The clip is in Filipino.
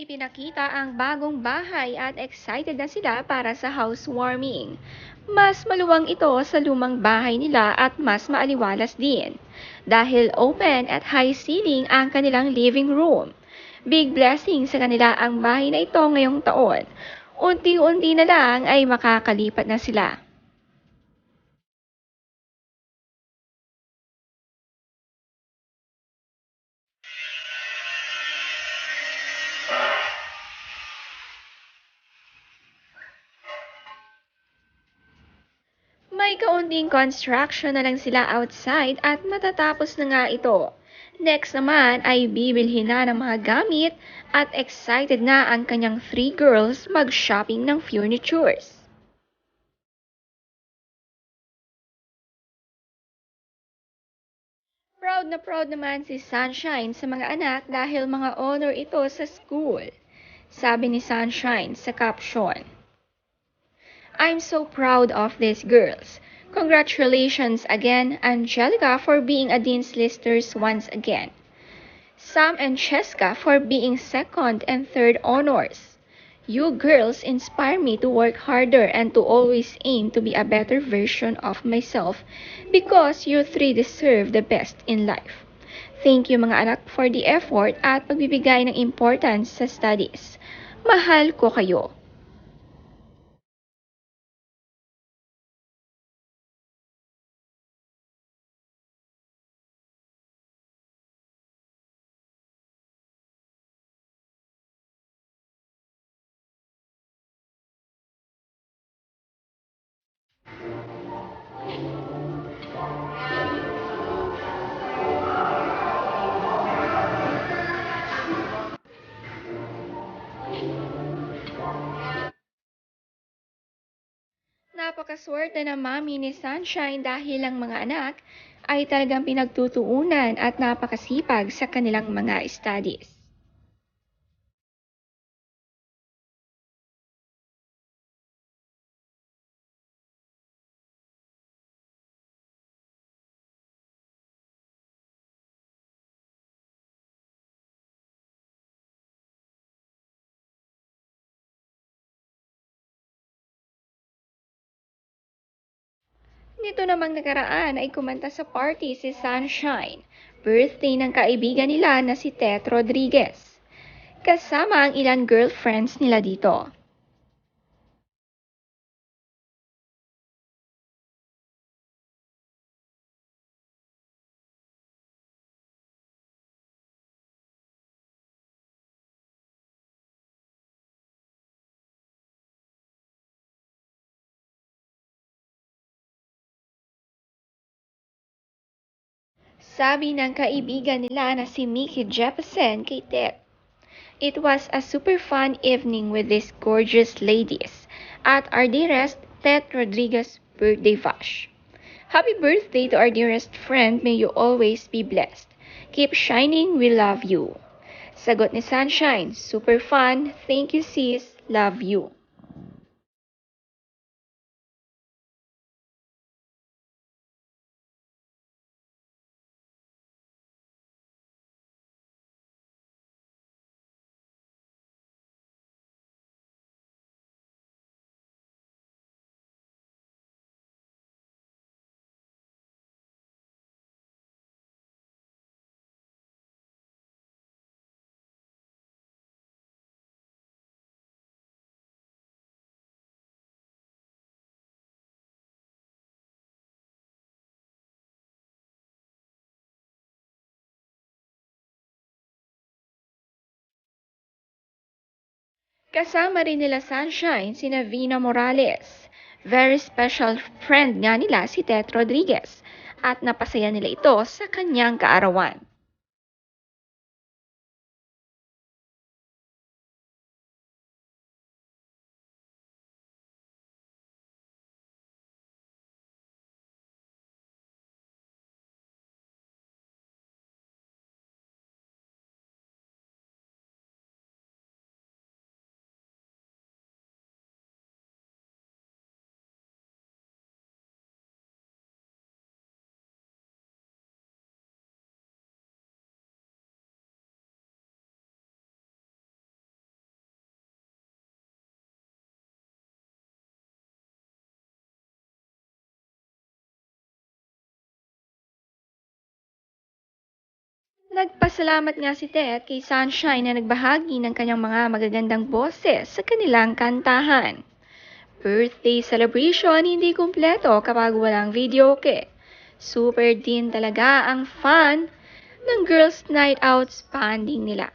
ipinakita ang bagong bahay at excited na sila para sa housewarming. Mas maluwang ito sa lumang bahay nila at mas maaliwalas din. Dahil open at high ceiling ang kanilang living room. Big blessing sa kanila ang bahay na ito ngayong taon. Unti-unti na lang ay makakalipat na sila. May kaunting construction na lang sila outside at matatapos na nga ito. Next naman ay bibilhin na ng mga gamit at excited na ang kanyang three girls mag-shopping ng furnitures. Proud na proud naman si Sunshine sa mga anak dahil mga honor ito sa school. Sabi ni Sunshine sa caption, I'm so proud of these girls. Congratulations again, Angelica, for being a Dean's Listers once again. Sam and Cheska for being second and third honors. You girls inspire me to work harder and to always aim to be a better version of myself because you three deserve the best in life. Thank you mga anak for the effort at pagbibigay ng importance sa studies. Mahal ko kayo. Napakaswerte na mami ni Sunshine dahil ang mga anak ay talagang pinagtutuunan at napakasipag sa kanilang mga studies. Nito namang nakaraan ay kumanta sa party si Sunshine, birthday ng kaibigan nila na si Tet Rodriguez. Kasama ang ilang girlfriends nila dito. Sabi ng kaibigan nila na si Mickey Jefferson kay Tet, it was a super fun evening with these gorgeous ladies at our dearest Tet Rodriguez birthday bash. Happy birthday to our dearest friend, may you always be blessed. Keep shining, we love you. Sagot ni Sunshine, super fun, thank you sis, love you. Kasama rin nila Sunshine sina Vina Morales. Very special friend nga nila si Tet Rodriguez at napasaya nila ito sa kanyang kaarawan. Nagpasalamat nga si Tet kay Sunshine na nagbahagi ng kanyang mga magagandang boses sa kanilang kantahan. Birthday celebration hindi kumpleto kapag walang videoke. Super din talaga ang fun ng Girls' Night Out banding nila.